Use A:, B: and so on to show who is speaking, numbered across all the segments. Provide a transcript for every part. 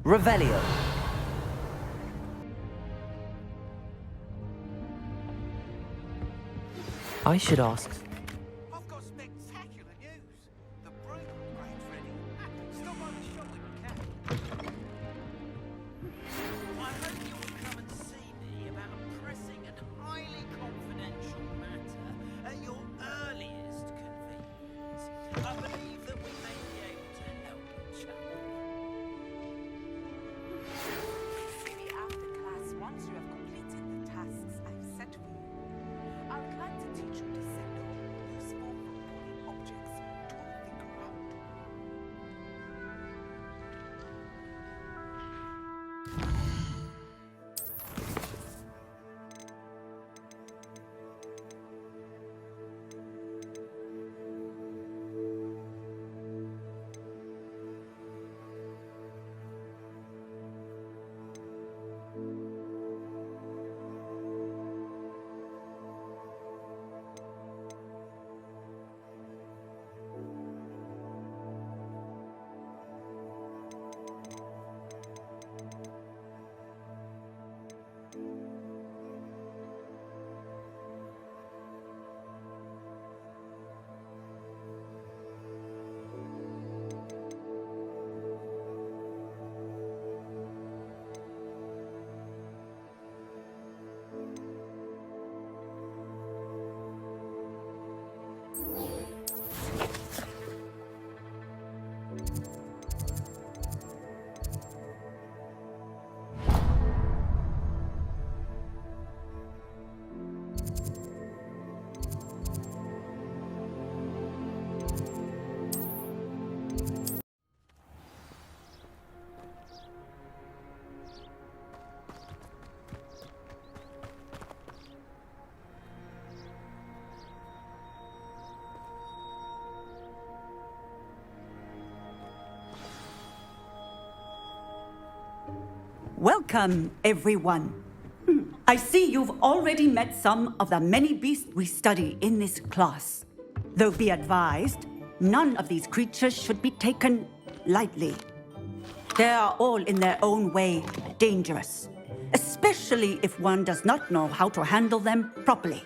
A: Revelio. I should ask.
B: I've got spectacular news. The broom upgrade's ready. Stop by the shop when you can. I hope you'll come and see me about a pressing and highly confidential matter at your earliest convenience. I believe that we may be able to help each other.
C: Maybe after class, once you have completed the tasks I've set for you, I would like to teach you to set up useful footballing objects to the ground.
D: Welcome, everyone. I see you've already met some of the many beasts we study in this class. Though be advised, none of these creatures should be taken lightly. They are all in their own way dangerous, especially if one does not know how to handle them properly.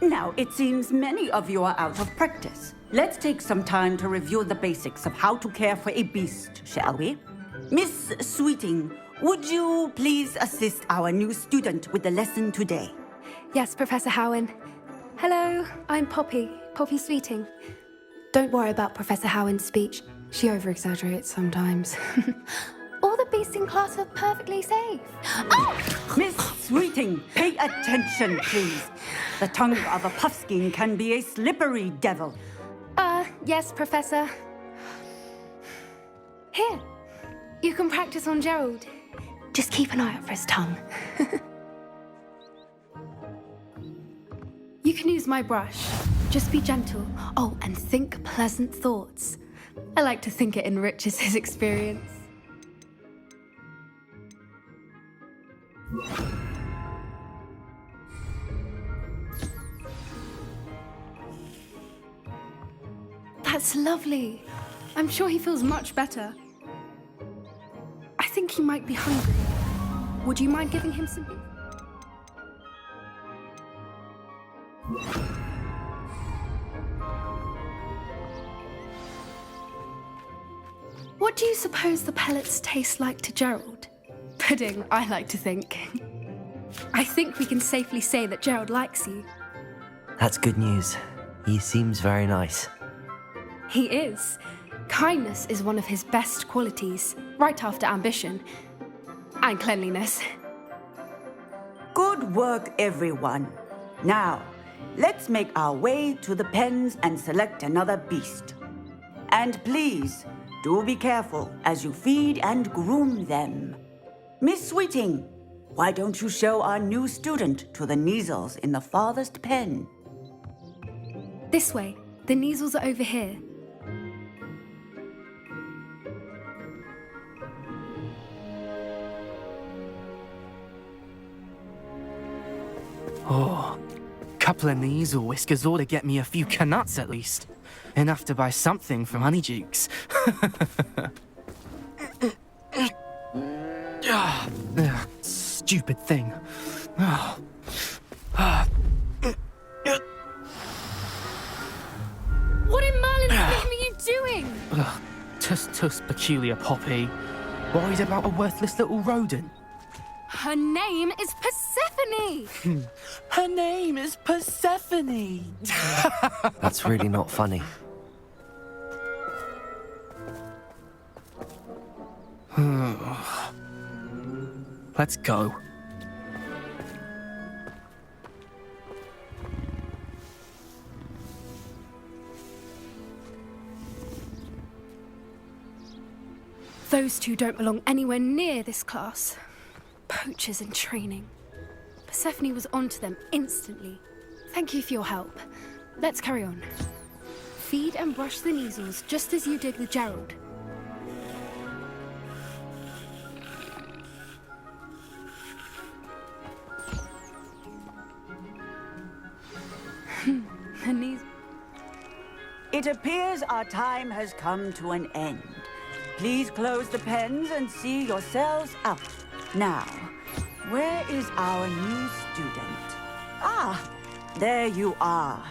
D: Now, it seems many of you are out of practice. Let's take some time to review the basics of how to care for a beast, shall we? Miss Sweeting, would you please assist our new student with the lesson today?
E: Yes, Professor Howen. Hello, I'm Poppy Sweeting. Don't worry about Professor Howen's speech. She over-exaggerates sometimes. All the beasts in class are perfectly safe. Oh!
D: Miss Sweeting, pay attention, please. The tongue of a puffskein can be a slippery devil.
E: Yes, Professor. Here, you can practice on Gerald. Just keep an eye out for his tongue. You can use my brush. Just be gentle. Oh, and think pleasant thoughts. I like to think it enriches his experience. That's lovely. I'm sure he feels much better. I think he might be hungry. Would you mind giving him some? What do you suppose the pellets taste like to Gerald? Pudding, I like to think. I think we can safely say that Gerald likes you.
A: That's good news. He seems very nice.
E: He is. Kindness is one of his best qualities, right after ambition. And cleanliness.
D: Good work, everyone. Now, let's make our way to the pens and select another beast. And please, do be careful as you feed and groom them. Miss Sweeting, why don't you show our new student to the Neasels in the farthest pen?
E: This way. The Neasels are over here.
F: Oh, couple of Neasel whiskers ought to get me a few canuts at least. Enough to buy something from Honeydukes. stupid thing.
E: What in Merlin's name are you doing?
F: Tuss peculiar Poppy. Worried about a worthless little rodent.
E: Her name is Persephone!
F: Her name is Persephone.
A: That's really not funny.
F: Let's go.
E: Those two don't belong anywhere near this class. Poachers in training. Persephone was onto them instantly. Thank you for your help. Let's carry on. Feed and brush the measles just as you did with Gerald. The knees.
D: It appears our time has come to an end. Please close the pens and see yourselves out. Now, where is our new student? Ah, there you are.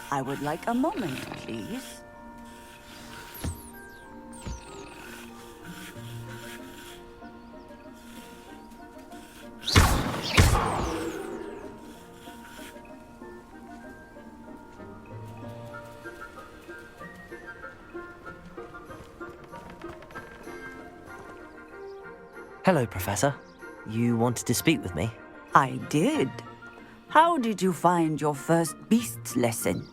D: I would like a moment, please.
A: Hello, Professor. You wanted to speak with me?
D: I did. How did you find your first beasts lesson?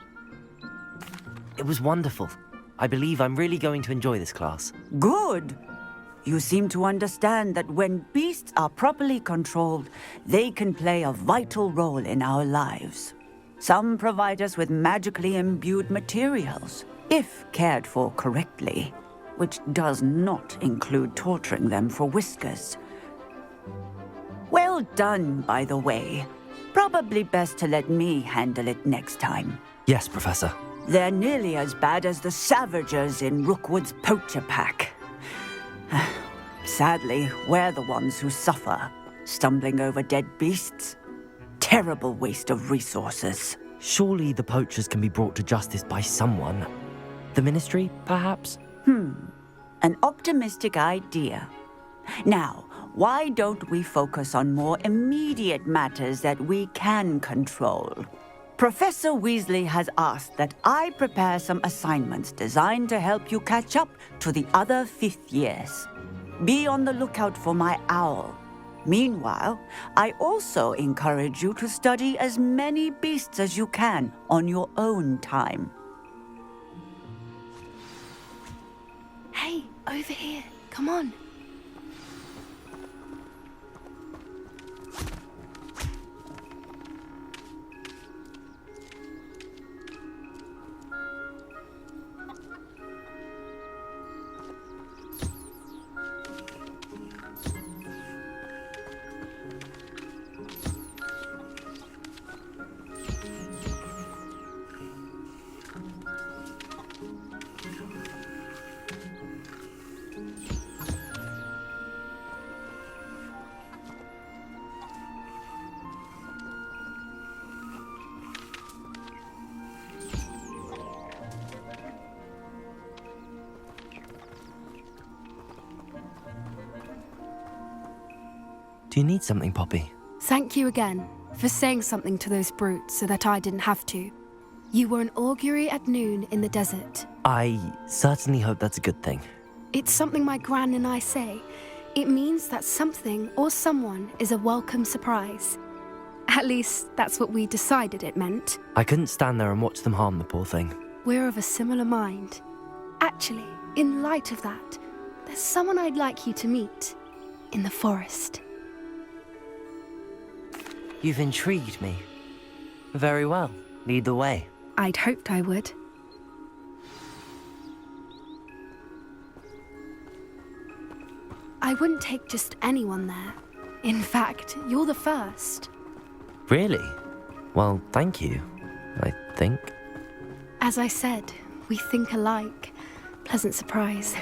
A: It was wonderful. I believe I'm really going to enjoy this class.
D: Good. You seem to understand that when beasts are properly controlled, they can play a vital role in our lives. Some provide us with magically imbued materials, if cared for correctly, which does not include torturing them for whiskers. Well done, by the way. Probably best to let me handle it next time.
A: Yes, Professor.
D: They're nearly as bad as the Savagers in Rookwood's poacher pack. Sadly, we're the ones who suffer, stumbling over dead beasts. Terrible waste of resources.
A: Surely the poachers can be brought to justice by someone. The Ministry, perhaps?
D: An optimistic idea. Now, why don't we focus on more immediate matters that we can control? Professor Weasley has asked that I prepare some assignments designed to help you catch up to the other fifth years. Be on the lookout for my owl. Meanwhile, I also encourage you to study as many beasts as you can on your own time.
E: Hey, over here. Come on.
A: Do you need something, Poppy?
E: Thank you again for saying something to those brutes so that I didn't have to. You were an augury at noon in the desert.
A: I certainly hope that's a good thing.
E: It's something my gran and I say. It means that something or someone is a welcome surprise. At least, that's what we decided it meant.
A: I couldn't stand there and watch them harm the poor thing.
E: We're of a similar mind. Actually, in light of that, there's someone I'd like you to meet. In the forest.
A: You've intrigued me. Very well. Lead the way.
E: I'd hoped I would. I wouldn't take just anyone there. In fact, you're the first.
A: Really? Well, thank you, I think.
E: As I said, we think alike. Pleasant surprise.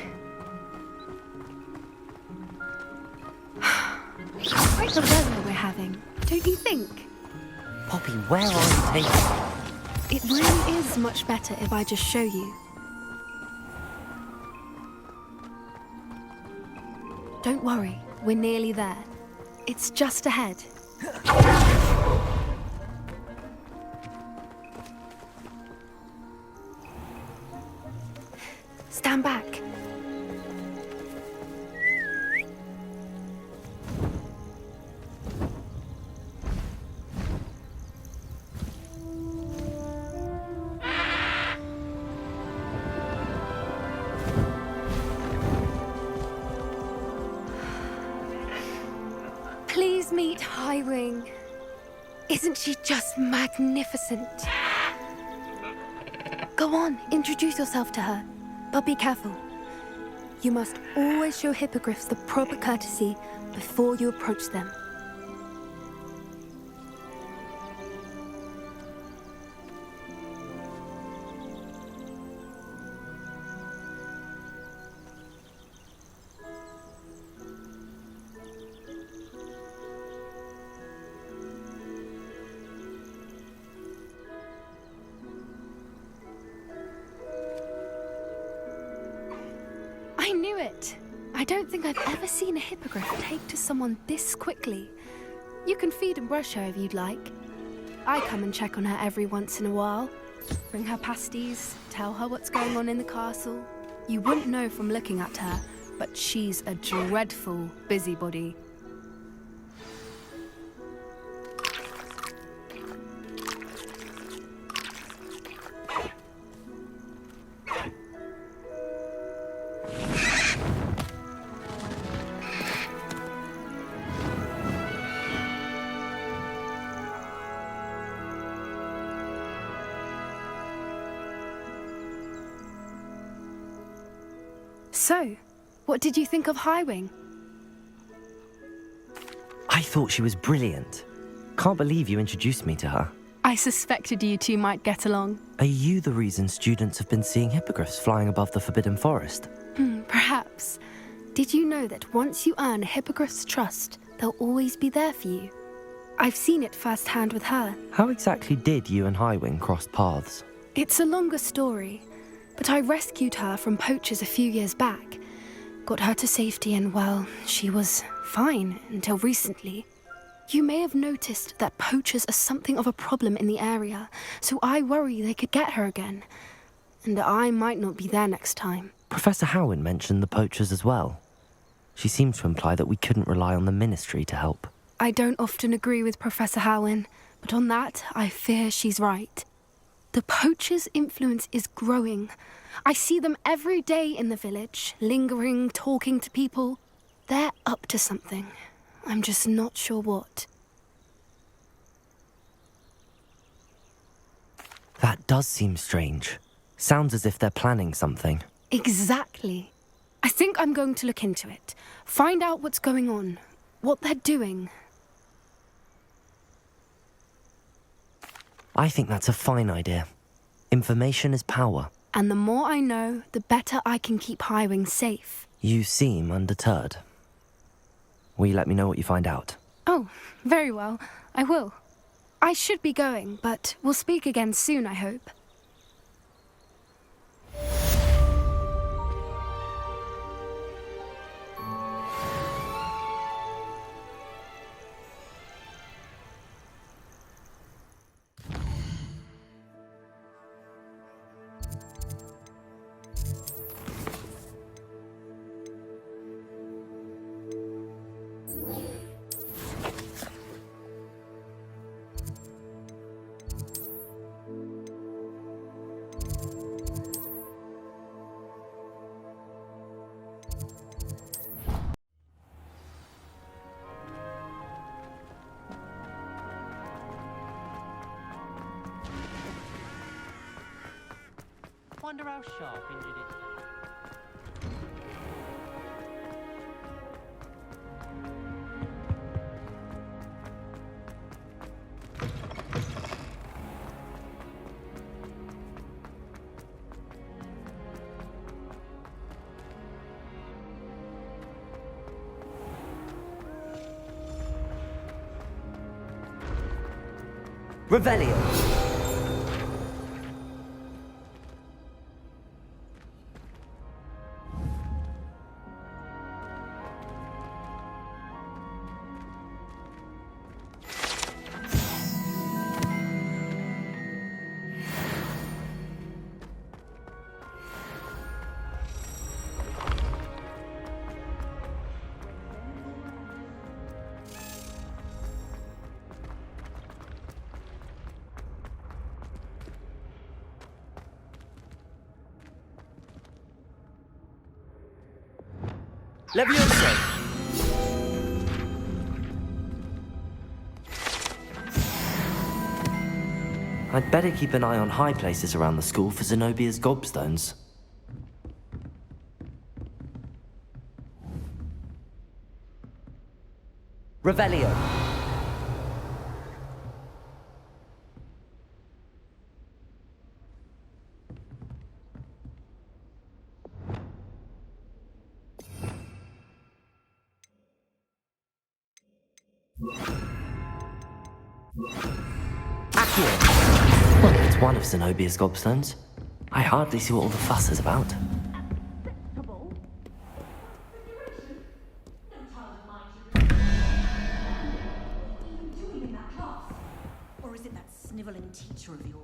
E: Quite the weather don't you think?
A: Poppy, where are you taking me?
E: It really is much better if I just show you. Don't worry, we're nearly there. It's just ahead. Stand back. Please meet Highwing. Isn't she just magnificent? Go on, introduce yourself to her. But be careful. You must always show hippogriffs the proper courtesy before you approach them. I knew it! I don't think I've ever seen a hippogriff take to someone this quickly. You can feed and brush her if you'd like. I come and check on her every once in a while. Bring her pasties, tell her what's going on in the castle. You wouldn't know from looking at her, but she's a dreadful busybody. So, what did you think of Highwing?
A: I thought she was brilliant. Can't believe you introduced me to her.
E: I suspected you two might get along.
A: Are you the reason students have been seeing hippogriffs flying above the Forbidden Forest?
E: Perhaps. Did you know that once you earn a hippogriff's trust, they'll always be there for you? I've seen it firsthand with her.
A: How exactly did you and Highwing cross paths?
E: It's a longer story, but I rescued her from poachers a few years back. Got her to safety and, well, she was fine until recently. You may have noticed that poachers are something of a problem in the area, so I worry they could get her again. And I might not be there next time.
A: Professor Howen mentioned the poachers as well. She seemed to imply that we couldn't rely on the Ministry to help.
E: I don't often agree with Professor Howen, but on that, I fear she's right. The poachers' influence is growing. I see them every day in the village, lingering, talking to people. They're up to something. I'm just not sure what.
A: That does seem strange. Sounds as if they're planning something.
E: Exactly. I think I'm going to look into it. Find out what's going on, what they're doing.
A: I think that's a fine idea. Information is power.
E: And the more I know, the better I can keep Highwing safe.
A: You seem undeterred. Will you let me know what you find out?
E: Oh, very well. I will. I should be going, but we'll speak again soon, I hope.
G: Wonder how sharp injured it.
A: Revelio. Leviosa! I'd better keep an eye on high places around the school for Zenobia's gobstones. Revelio. Well, it's one of Zenobia's gobstones. I hardly see what all the fuss is about.
D: Or is it that snivelling teacher of yours?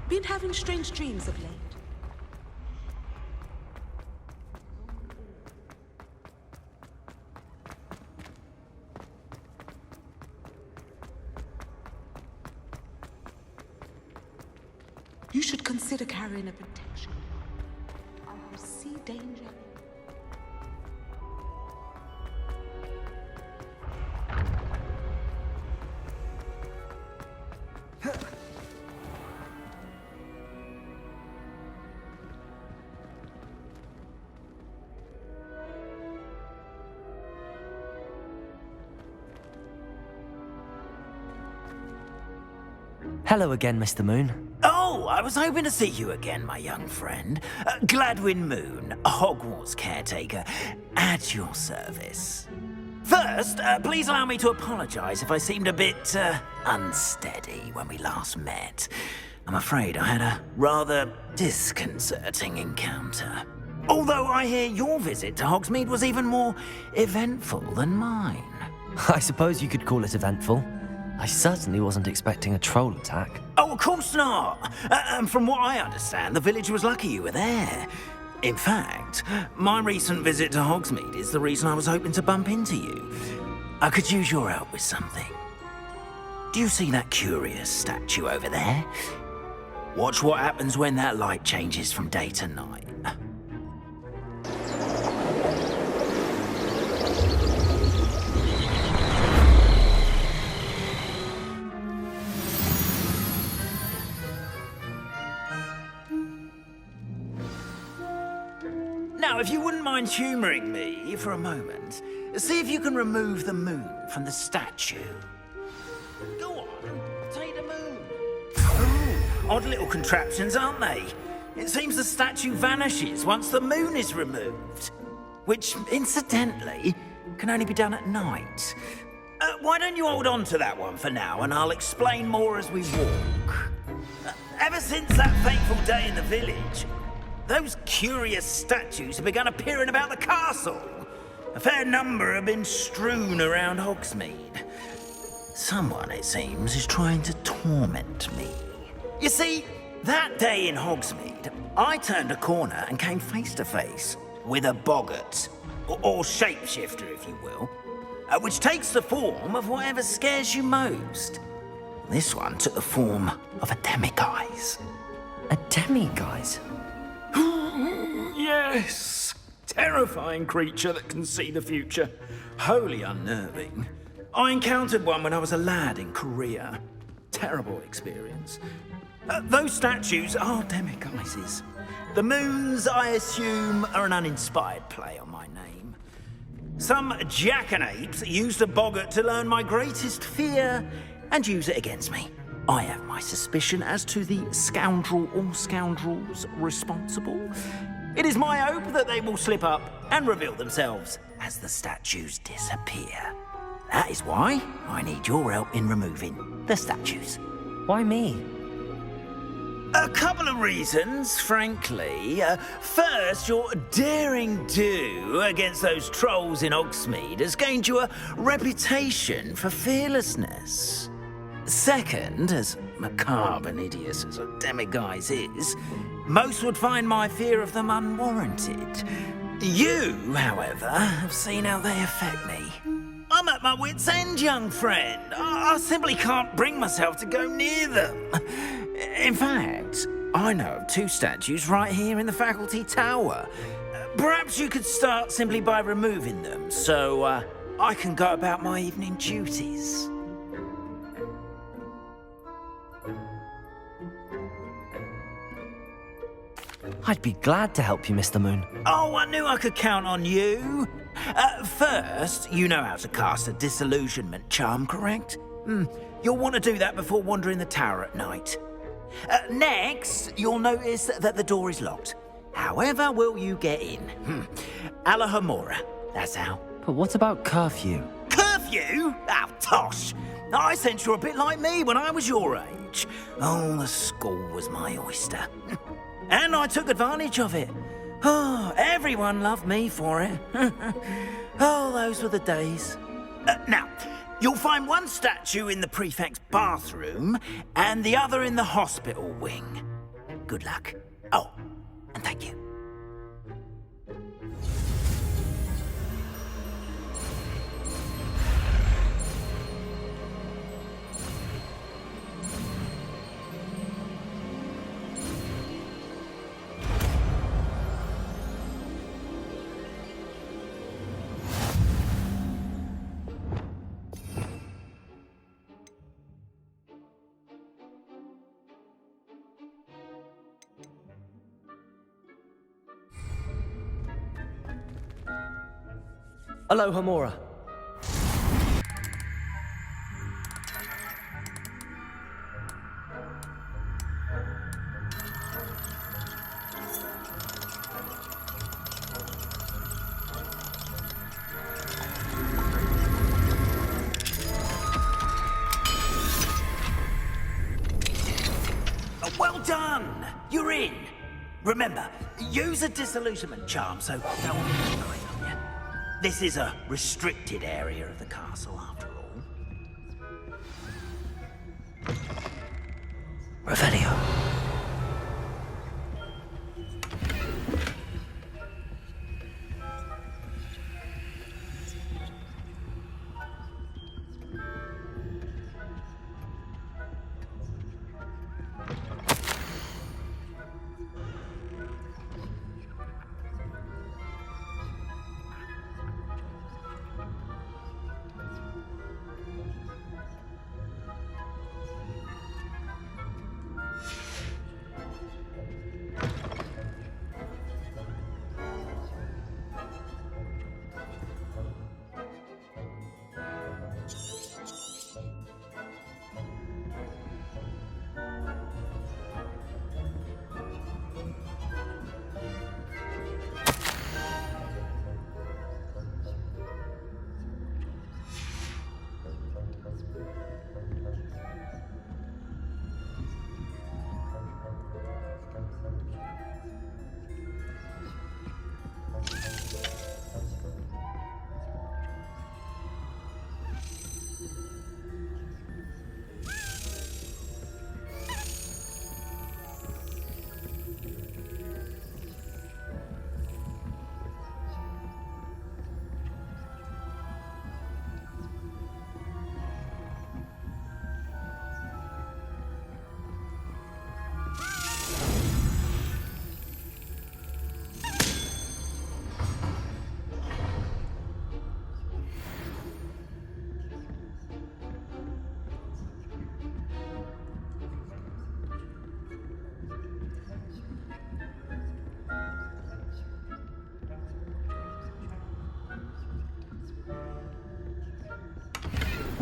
C: Been having strange dreams of late. You should consider carrying a protection. I see danger.
A: Hello again, Mr. Moon.
H: Oh, I was hoping to see you again, my young friend. Gladwin Moon, Hogwarts caretaker, at your service. First, please allow me to apologize if I seemed a bit unsteady when we last met. I'm afraid I had a rather disconcerting encounter. Although I hear your visit to Hogsmeade was even more eventful than mine.
A: I suppose you could call it eventful. I certainly wasn't expecting a troll attack.
H: Oh, of course not. And from what I understand, the village was lucky you were there. In fact, my recent visit to Hogsmeade is the reason I was hoping to bump into you. I could use your help with something. Do you see that curious statue over there? Watch what happens when that light changes from day to night. Now, if you wouldn't mind humouring me for a moment, see if you can remove the moon from the statue. Go on, take the moon. Ooh, odd little contraptions, aren't they? It seems the statue vanishes once the moon is removed. Which, incidentally, can only be done at night. Why don't you hold on to that one for now, and I'll explain more as we walk. Ever since that fateful day in the village, those curious statues have begun appearing about the castle. A fair number have been strewn around Hogsmeade. Someone, it seems, is trying to torment me. You see, that day in Hogsmeade, I turned a corner and came face to face with a boggart, or shapeshifter if you will, which takes the form of whatever scares you most. This one took the form of a demiguise.
A: A demiguise?
H: Yes! Terrifying creature that can see the future. Wholly unnerving. I encountered one when I was a lad in Korea. Terrible experience. Those statues are demiguises. The moons, I assume, are an uninspired play on my name. Some jackanapes used a boggart to learn my greatest fear and use it against me. I have my suspicion as to the scoundrel or scoundrels responsible. It is my hope that they will slip up and reveal themselves as the statues disappear. That is why I need your help in removing the statues.
A: Why me?
H: A couple of reasons, frankly. First, your daring do against those trolls in Hogsmeade has gained you a reputation for fearlessness. Second, as macabre and hideous as a demiguise is, most would find my fear of them unwarranted. You, however, have seen how they affect me. I'm at my wit's end, young friend. I simply can't bring myself to go near them. In fact, I know of 2 statues right here in the faculty tower. Perhaps you could start simply by removing them, so I can go about my evening duties.
A: I'd be glad to help you, Mr. Moon.
H: Oh, I knew I could count on you. First, you know how to cast a disillusionment charm, correct? You'll want to do that before wandering the tower at night. Next, you'll notice that the door is locked. However will you get in? Alahomora, that's how.
A: But what about curfew?
H: Curfew? Oh, tosh. I sense you're a bit like me when I was your age. Oh, the school was my oyster. And I took advantage of it. Oh, everyone loved me for it. Oh, those were the days. Now, you'll find one statue in the prefect's bathroom and the other in the hospital wing. Good luck. Oh, and thank you.
A: Alohomora.
H: Well done! You're in! Remember, use a disillusionment charm so no one can spy on you. This is a restricted area of the castle, after all.
A: Revelio.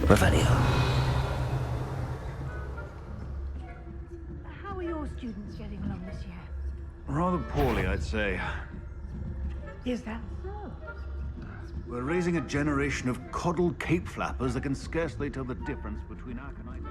A: Revelio.
I: How are your students getting along this year?
J: Rather poorly, I'd say.
I: Is that so?
J: We're raising a generation of coddled cape flappers that can scarcely tell the difference between Arcanite.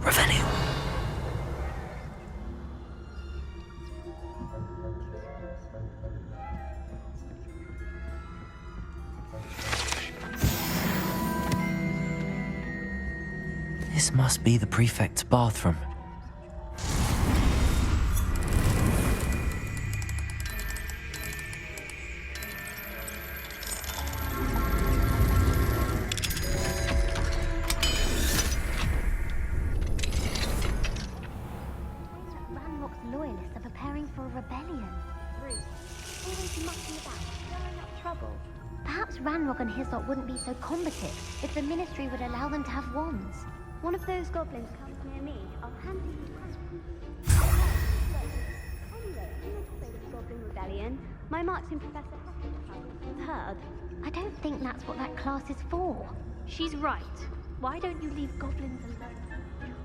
A: Revelio. This must be the prefect's bathroom.
K: Ranrock's loyalists are preparing for a rebellion. Ruth, always mucking about, stirring up trouble. Perhaps Ranrock and his lot wouldn't be so combative if the Ministry would allow them to have wands. One of those goblins comes near me, I'll hand him the Anyway, on the topic of Goblin Rebellion, my marching professor has heard. I don't think that's what that class is for. She's right. Why don't you leave goblins alone?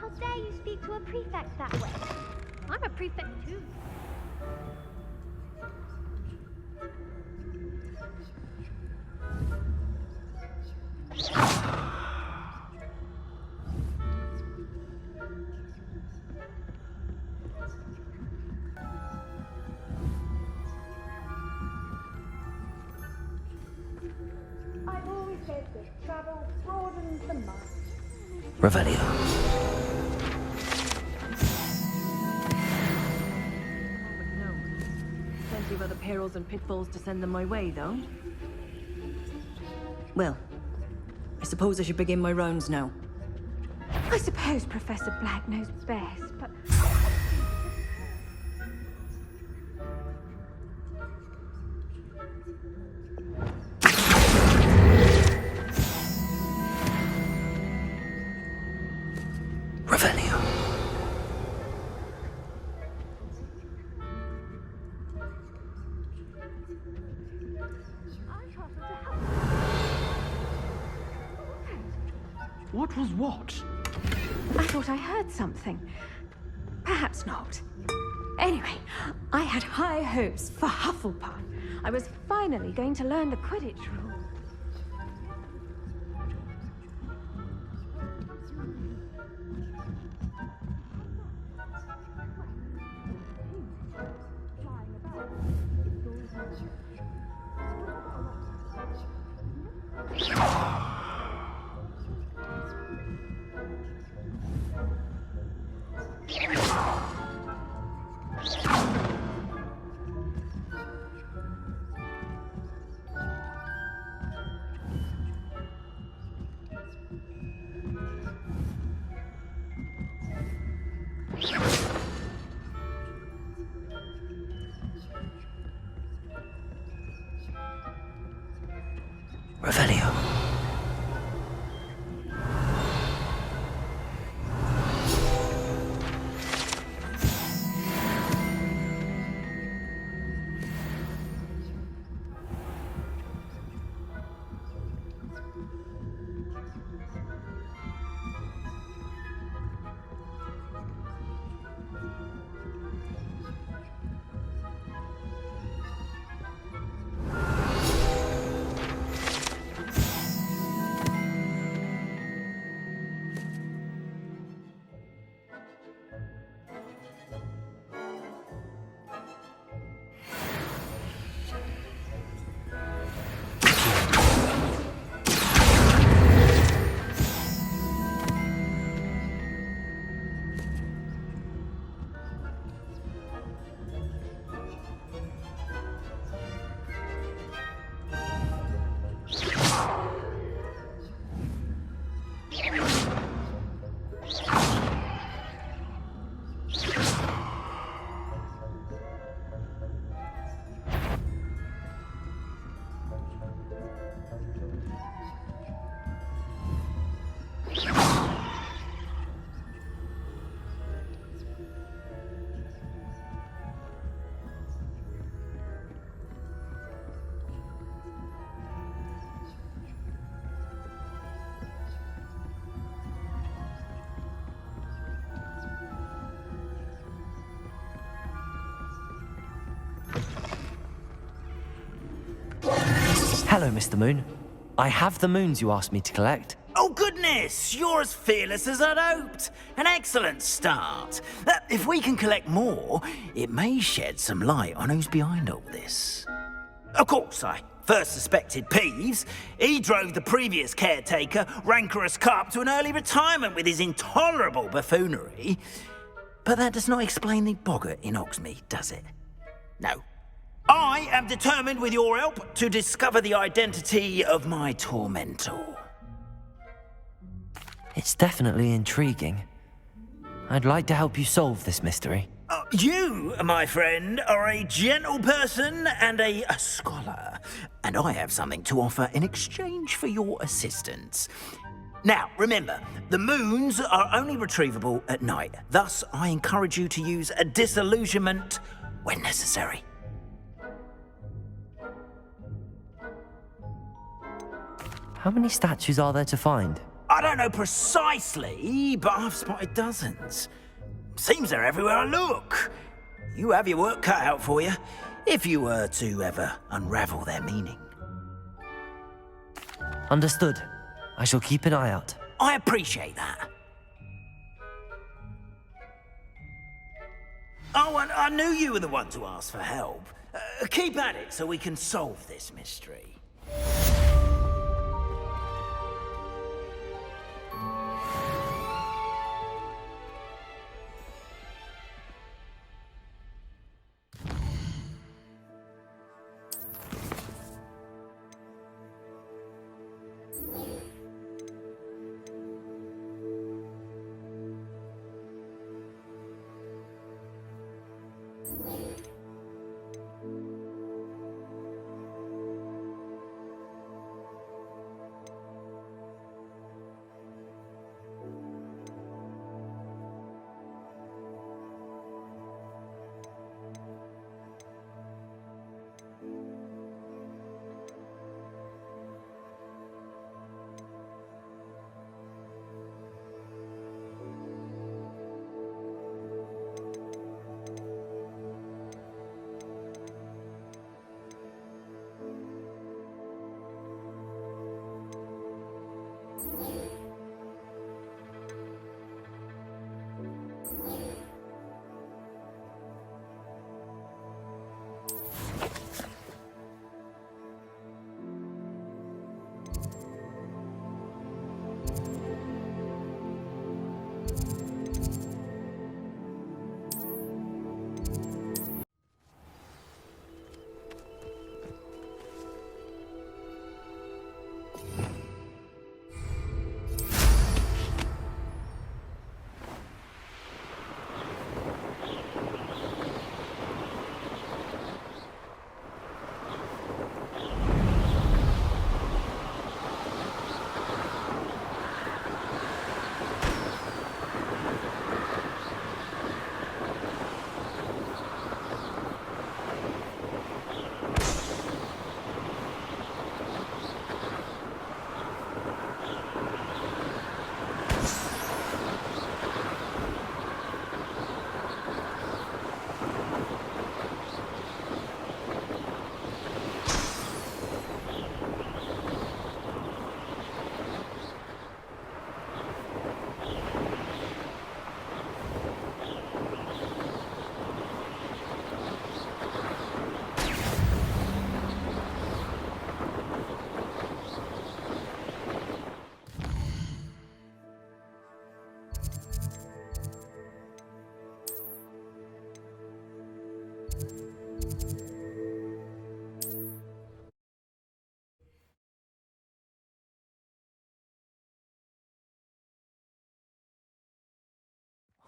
K: How dare you speak to a prefect that way? I'm a prefect too.
I: I've always said that travel broadens the mind.
A: Revelio.
L: Plenty of other perils and pitfalls to send them my way, though. Well, I suppose I should begin my rounds now.
I: I suppose Professor Black knows best, but...
A: Revelio.
F: What was what?
I: I thought I heard something. Perhaps not. Anyway, I had high hopes for Hufflepuff. I was finally going to learn the Quidditch rules.
A: Revelio. Hello, Mr. Moon. I have the moons you asked me to collect.
H: Oh, goodness! You're as fearless as I'd hoped. An excellent start. If we can collect more, it may shed some light on who's behind all this. Of course, I first suspected Peeves. He drove the previous caretaker, rancorous Carp, to an early retirement with his intolerable buffoonery. But that does not explain the boggart in Hogsmeade, does it? No. I am determined, with your help, to discover the identity of my tormentor.
A: It's definitely intriguing. I'd like to help you solve this mystery.
H: You, my friend, are a gentle person and a scholar, and I have something to offer in exchange for your assistance. Now, remember, the moons are only retrievable at night. Thus, I encourage you to use a disillusionment when necessary.
A: How many statues are there to find?
H: I don't know precisely, but I've spotted dozens. Seems they're everywhere I look. You have your work cut out for you, if you were to ever unravel their meaning.
A: Understood. I shall keep an eye out.
H: I appreciate that. Oh, and I knew you were the one to ask for help. Keep at it so we can solve this mystery.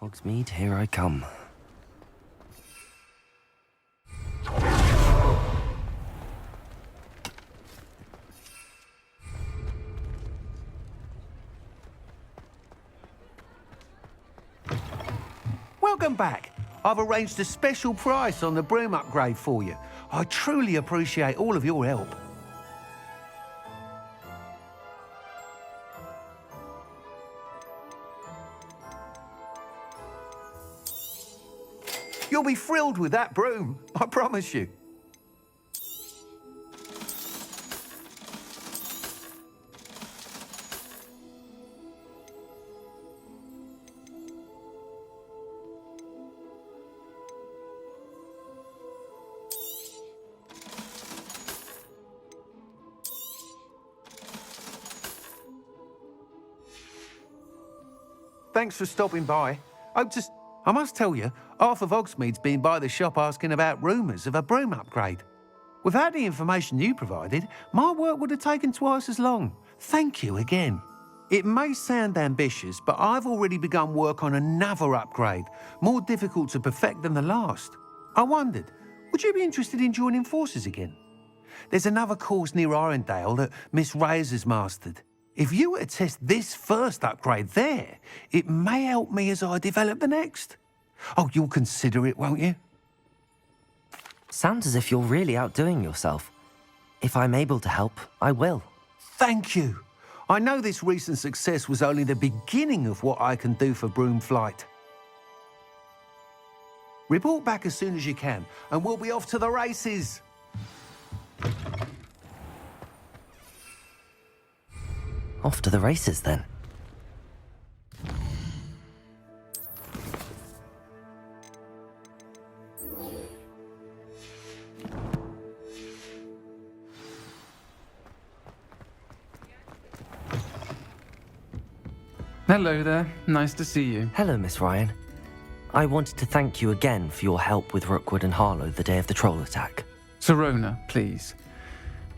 A: Hogsmeade, here I come.
M: Welcome back. I've arranged a special price on the broom upgrade for you. I truly appreciate all of your help. You'll be thrilled with that broom, I promise you. Thanks for stopping by. I must tell you, half of Hogsmeade's been by the shop asking about rumours of a broom upgrade. Without the information you provided, my work would have taken twice as long. Thank you again. It may sound ambitious, but I've already begun work on another upgrade, more difficult to perfect than the last. I wondered, would you be interested in joining forces again? There's another course near Arendale that Miss Reyes has mastered. If you were to test this first upgrade there, it may help me as I develop the next. Oh, you'll consider it, won't you?
A: Sounds as if you're really outdoing yourself. If I'm able to help, I will.
M: Thank you. I know this recent success was only the beginning of what I can do for Broomflight. Report back as soon as you can, and we'll be off to the races.
A: Off to the races, then.
N: Hello there. Nice to see you.
A: Hello, Miss Ryan. I wanted to thank you again for your help with Rookwood and Harlow the day of the troll attack.
N: Sirona, please.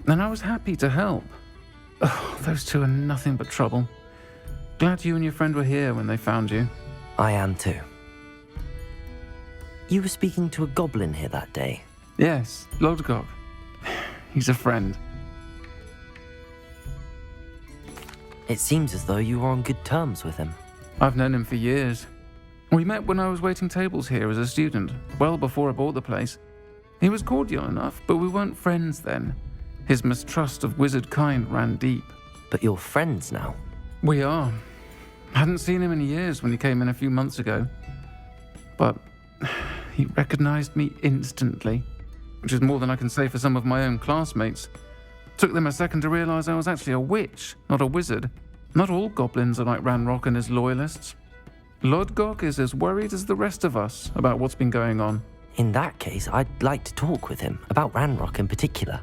N: And I was happy to help. Oh, those two are nothing but trouble. Glad you and your friend were here when they found you.
A: I am too. You were speaking to a goblin here that day?
N: Yes, Lodgok. He's a friend.
A: It seems as though you were on good terms with him.
N: I've known him for years. We met when I was waiting tables here as a student, well before I bought the place. He was cordial enough, but we weren't friends then. His mistrust of wizard kind ran deep.
A: But you're friends now?
N: We are. Hadn't seen him in years when he came in a few months ago. But he recognized me instantly, which is more than I can say for some of my own classmates. Took them a second to realize I was actually a witch, not a wizard. Not all goblins are like Ranrock and his loyalists. Lodgok is as worried as the rest of us about what's been going on.
A: In that case, I'd like to talk with him, about Ranrock in particular.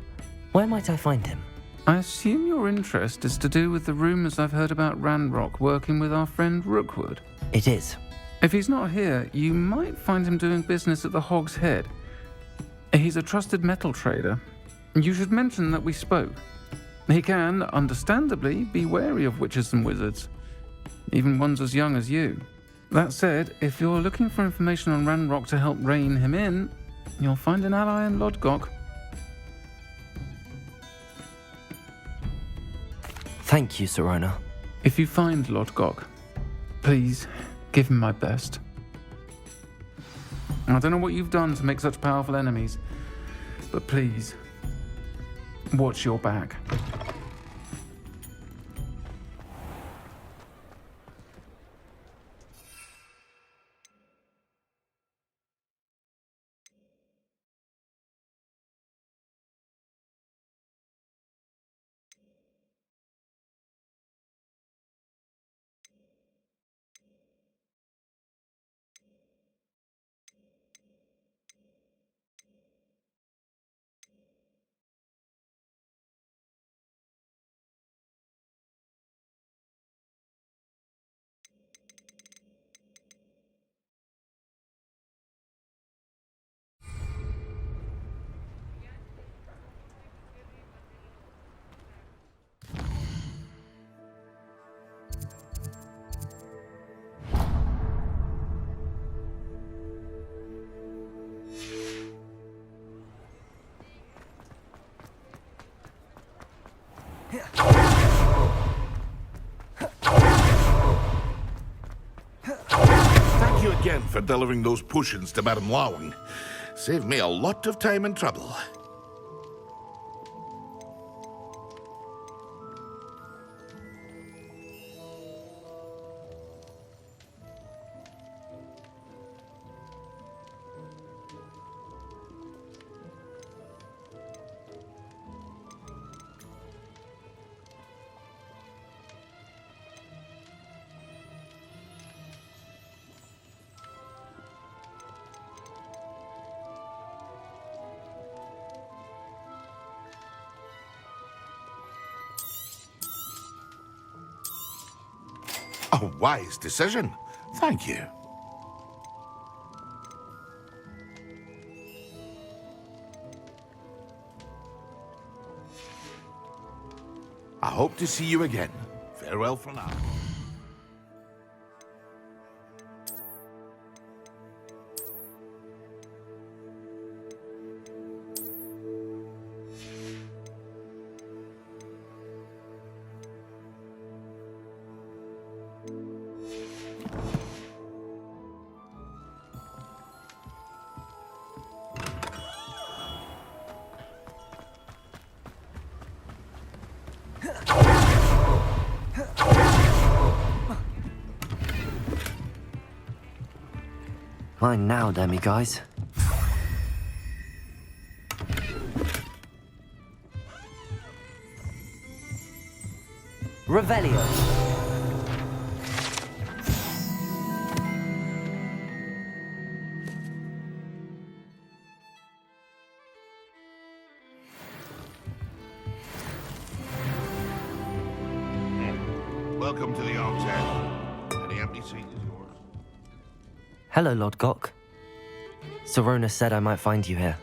A: Where might I find him?
N: I assume your interest is to do with the rumors I've heard about Ranrock working with our friend Rookwood.
A: It is.
N: If he's not here, you might find him doing business at the Hog's Head. He's a trusted metal trader. You should mention that we spoke. He can, understandably, be wary of witches and wizards, even ones as young as you. That said, if you're looking for information on Ranrock to help rein him in, you'll find an ally in Lodgok.
A: Thank you, Sirona.
N: If you find Lodgok, please give him my best. I don't know what you've done to make such powerful enemies, but please, watch your back.
O: Thank you again for delivering those potions to Madame Lawing. Saved me a lot of time and trouble. A wise decision. Thank you. I hope to see you again. Farewell for now.
A: Mine now, demi-guys. Revelio.
O: Welcome to the hotel. Any empty seat is yours.
A: Hello, Lord Gok. Serona said I might find you here.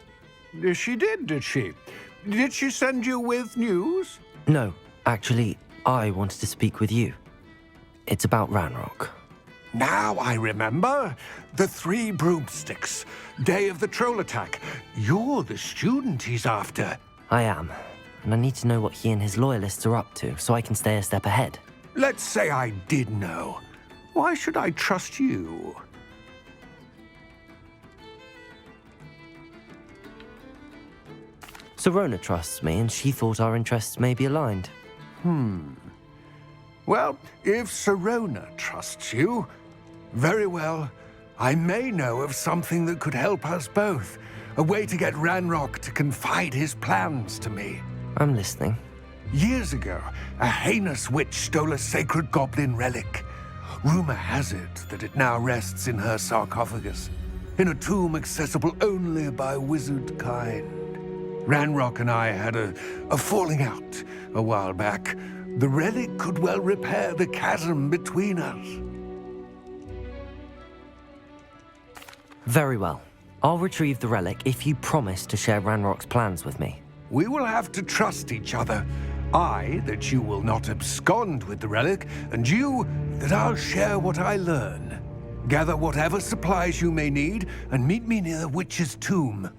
M: She did she? Did she send you with news?
A: No, actually, I wanted to speak with you. It's about Ranrock.
M: Now I remember. The 3 broomsticks. Day of the troll attack. You're the student he's after.
A: I am, and I need to know what he and his loyalists are up to so I can stay a step ahead.
M: Let's say I did know. Why should I trust you?
A: Serona trusts me, and she thought our interests may be aligned.
M: Well, if Serona trusts you, very well. I may know of something that could help us both. A way to get Ranrock to confide his plans to me.
A: I'm listening.
M: Years ago, a heinous witch stole a sacred goblin relic. Rumor has it that it now rests in her sarcophagus, in a tomb accessible only by wizard kind. Ranrock and I had a falling out a while back. The relic could well repair the chasm between us.
A: Very well. I'll retrieve the relic if you promise to share Ranrock's plans with me.
M: We will have to trust each other. I, that you will not abscond with the relic, and you, that I'll share what I learn. Gather whatever supplies you may need, and meet me near the witch's tomb.